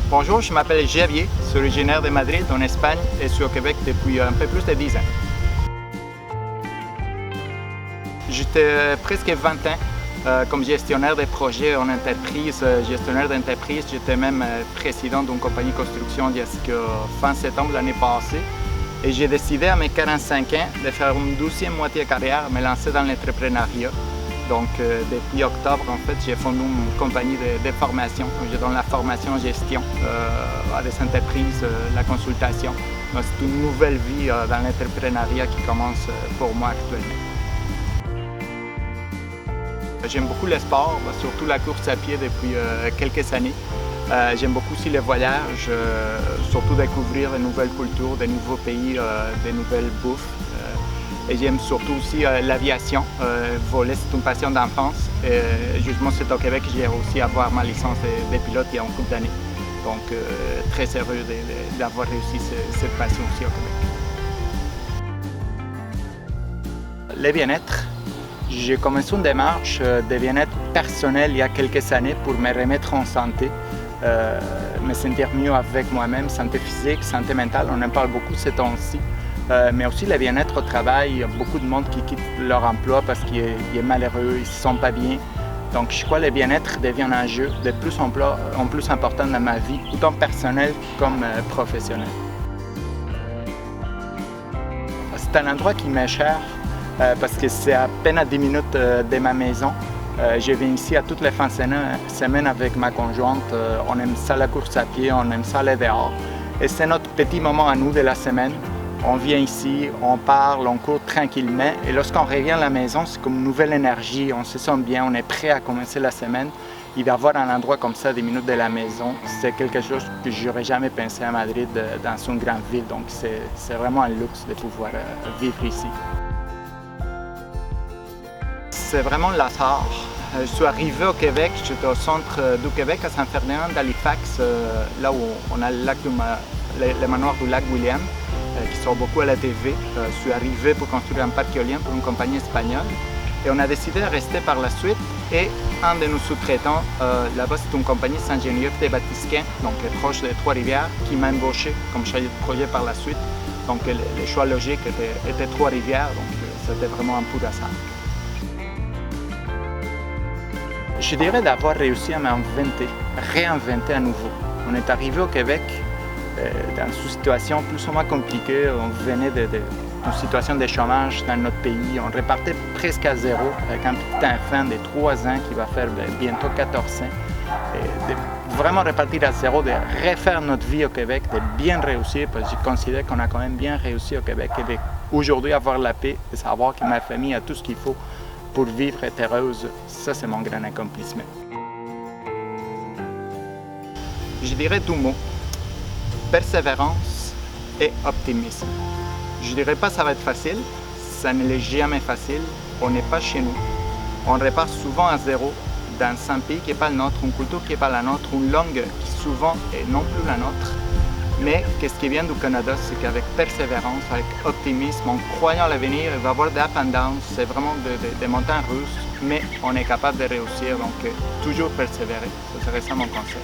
Bonjour, je m'appelle Javier, je suis originaire de Madrid, en Espagne, et je suis au Québec depuis un peu plus de 10 ans. J'étais presque 20 ans comme gestionnaire de projets en entreprise, gestionnaire d'entreprise. J'étais même président d'une compagnie de construction jusqu'à fin septembre l'année passée. Et j'ai décidé à mes 45 ans de faire une 12e moitié de carrière, me lancer dans l'entrepreneuriat. Donc, depuis octobre, en fait, j'ai fondé une compagnie de formation. Je donne la formation en gestion à des entreprises, la consultation. Donc, c'est une nouvelle vie dans l'entrepreneuriat qui commence pour moi actuellement. J'aime beaucoup le sport, surtout la course à pied depuis quelques années. J'aime beaucoup aussi le voyage, surtout découvrir de nouvelles cultures, de nouveaux pays, de nouvelles bouffes. Et j'aime surtout aussi l'aviation. Voler, c'est une passion d'enfance. Justement, c'est au Québec que j'ai réussi à avoir ma licence de pilote il y a une couple d'années. Donc, très heureux d'avoir réussi cette passion aussi au Québec. Le bien-être. J'ai commencé une démarche de bien-être personnel il y a quelques années pour me remettre en santé, me sentir mieux avec moi-même, santé physique, santé mentale, on en parle beaucoup ces temps-ci. Mais aussi le bien-être au travail, il y a beaucoup de monde qui quitte leur emploi parce qu'il est malheureux, ils ne se sentent pas bien. Donc je crois que le bien-être devient un enjeu de plus en plus important dans ma vie, autant personnelle comme professionnelle. C'est un endroit qui m'est cher parce que c'est à peine à 10 minutes de ma maison. Je viens ici à toutes les fins de semaine avec ma conjointe. On aime ça la course à pied, on aime ça aller dehors. Et c'est notre petit moment à nous de la semaine. On vient ici, on parle, on court tranquillement et lorsqu'on revient à la maison, c'est comme une nouvelle énergie, on se sent bien, on est prêt à commencer la semaine. Et d'avoir un endroit comme ça, 10 minutes de la maison, c'est quelque chose que je n'aurais jamais pensé à Madrid, dans une grande ville. Donc c'est vraiment un luxe de pouvoir vivre ici. C'est vraiment le hasard. Je suis arrivé au Québec, j'étais au centre du Québec, à Saint-Ferdinand d'Halifax, là où on a le manoir du lac William, qui sort beaucoup à la TV. Je suis arrivé pour construire un parc éolien pour une compagnie espagnole et on a décidé de rester par la suite. Et un de nos sous-traitants, là-bas c'est une compagnie d'ingénieurs de Batiscan, donc proche de Trois-Rivières, qui m'a embauché comme chef de projet par la suite. Donc le choix logique était Trois-Rivières, donc c'était vraiment un pur hasard. Je dirais d'avoir réussi à réinventer à nouveau. On est arrivé au Québec dans une situation plus ou moins compliquée. On venait d'une situation de chômage dans notre pays. On repartait presque à zéro avec un petit enfant de 3 ans qui va faire bientôt 14 ans. Et de vraiment repartir à zéro, de refaire notre vie au Québec, de bien réussir, parce que je considère qu'on a quand même bien réussi au Québec. Et d'aujourd'hui avoir la paix et savoir que ma famille a tout ce qu'il faut pour vivre être heureuse, ça c'est mon grand accomplissement. Je dirais 2 mots, persévérance et optimisme. Je ne dirais pas que ça va être facile, ça ne l'est jamais facile, on n'est pas chez nous. On repart souvent à zéro dans un pays qui n'est pas le nôtre, une culture qui n'est pas la nôtre, une langue qui souvent est non plus la nôtre. Mais ce qui vient du Canada, c'est qu'avec persévérance, avec optimisme, en croyant à l'avenir, il va y avoir des up and downs, c'est vraiment des montagnes russes, mais on est capable de réussir, donc toujours persévérer, ce serait ça mon conseil.